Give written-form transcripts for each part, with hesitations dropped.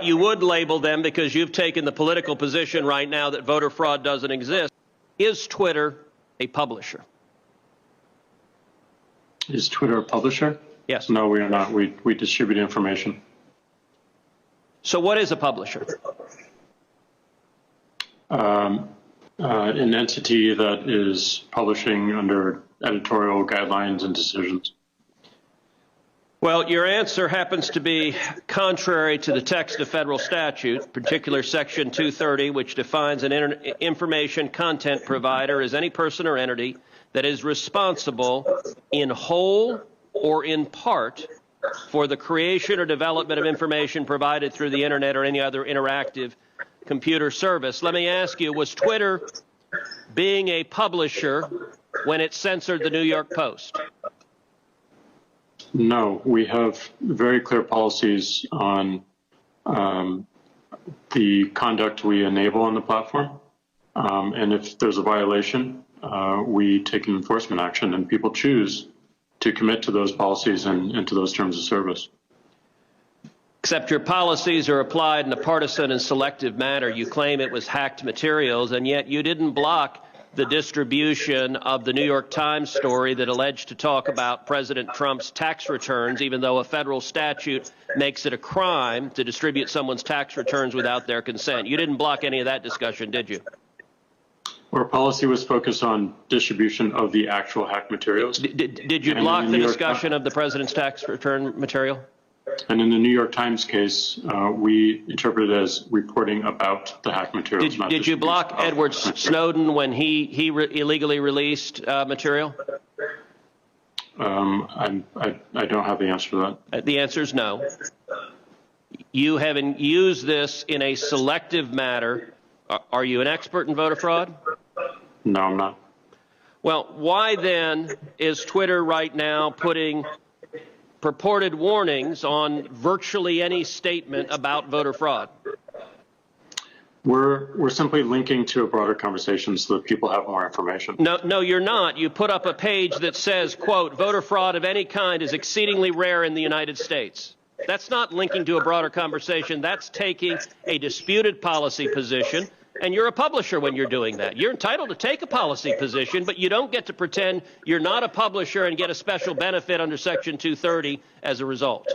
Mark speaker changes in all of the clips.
Speaker 1: you would label them because you've taken the political position right now that voter fraud doesn't exist. Is Twitter a publisher?
Speaker 2: Is Twitter a publisher?
Speaker 1: Yes.
Speaker 2: No, we are not. We distribute information.
Speaker 1: So what is a publisher?
Speaker 2: An entity that is publishing under editorial guidelines and decisions.
Speaker 1: Well, your answer happens to be contrary to the text of federal statute, particular Section 230, which defines an information content provider as any person or entity that is responsible in whole or in part for the creation or development of information provided through the internet or any other interactive computer service. Let me ask you, was Twitter being a publisher when it censored the New York Post?
Speaker 2: No, we have very clear policies on the conduct we enable on the platform. And if there's a violation, we take an enforcement action, and people choose to commit to those policies and to those terms of service.
Speaker 1: Except your policies are applied in a partisan and selective manner. You claim it was hacked materials, and yet you didn't block the distribution of the New York Times story that alleged to talk about President Trump's tax returns, even though a federal statute makes it a crime to distribute someone's tax returns without their consent. You didn't block any of that discussion, did you?
Speaker 2: Our policy was focused on distribution of the actual hacked materials.
Speaker 1: Did you block the discussion of the president's tax return material?
Speaker 2: And in the New York Times case, we interpreted it as reporting about the hacked materials.
Speaker 1: Did you block Edward Snowden when he illegally released material?
Speaker 2: I don't have the answer to that.
Speaker 1: The answer is no. You haven't used this in a selective manner. Are you an expert in voter fraud?
Speaker 2: No, I'm not.
Speaker 1: Well, why then is Twitter right now putting purported warnings on virtually any statement about voter fraud?
Speaker 2: We're simply linking to a broader conversation so that people have more information.
Speaker 1: No, you're not. You put up a page that says, quote, voter fraud of any kind is exceedingly rare in the United States. That's not linking to a broader conversation. That's taking a disputed policy position. And you're a publisher when you're doing that. You're entitled to take a policy position, but you don't get to pretend you're not a publisher and get a special benefit under Section 230 as a result.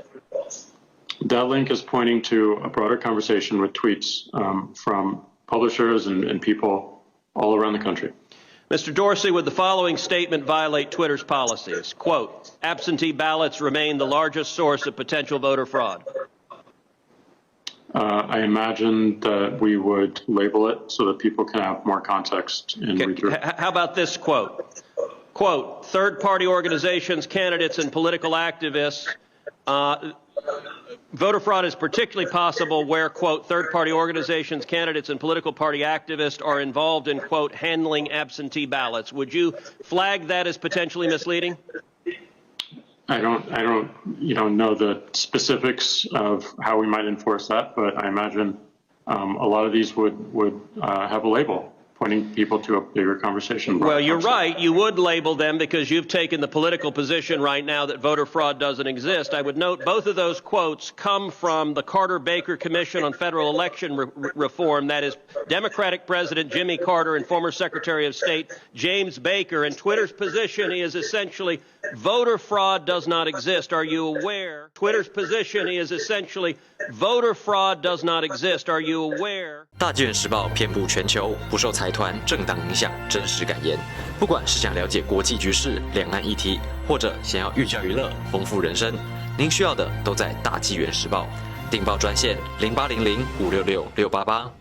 Speaker 2: That link is pointing to a broader conversation with tweets from publishers and people all around the country.
Speaker 1: Mr. Dorsey, would the following statement violate Twitter's policies? Quote, absentee ballots remain the largest source of potential voter fraud.
Speaker 2: I imagine that we would label it so that people can have more context and read through.
Speaker 1: How about this quote? Quote, third-party organizations, candidates, and political activists, voter fraud is particularly possible where, quote, third-party organizations, candidates, and political party activists are involved in, quote, handling absentee ballots. Would you flag that as potentially misleading?
Speaker 2: I don't know the specifics of how we might enforce that, but I imagine a lot of these would have a label pointing people to a bigger conversation.
Speaker 1: Well, you're right. You would label them because you've taken the political position right now that voter fraud doesn't exist. I would note both of those quotes come from the Carter-Baker Commission on Federal Election Reform. That is Democratic President Jimmy Carter and former Secretary of State James Baker. And Twitter's position is essentially voter fraud does not exist. Are you aware? Twitter's position is essentially voter fraud does not exist. Are you aware?
Speaker 3: 大纪元时报遍布全球，不受财团、政党影响，真实敢言。不管是想了解国际局势、两岸议题，或者想要寓教于乐、丰富人生，您需要的都在大纪元时报。订报专线0800566688。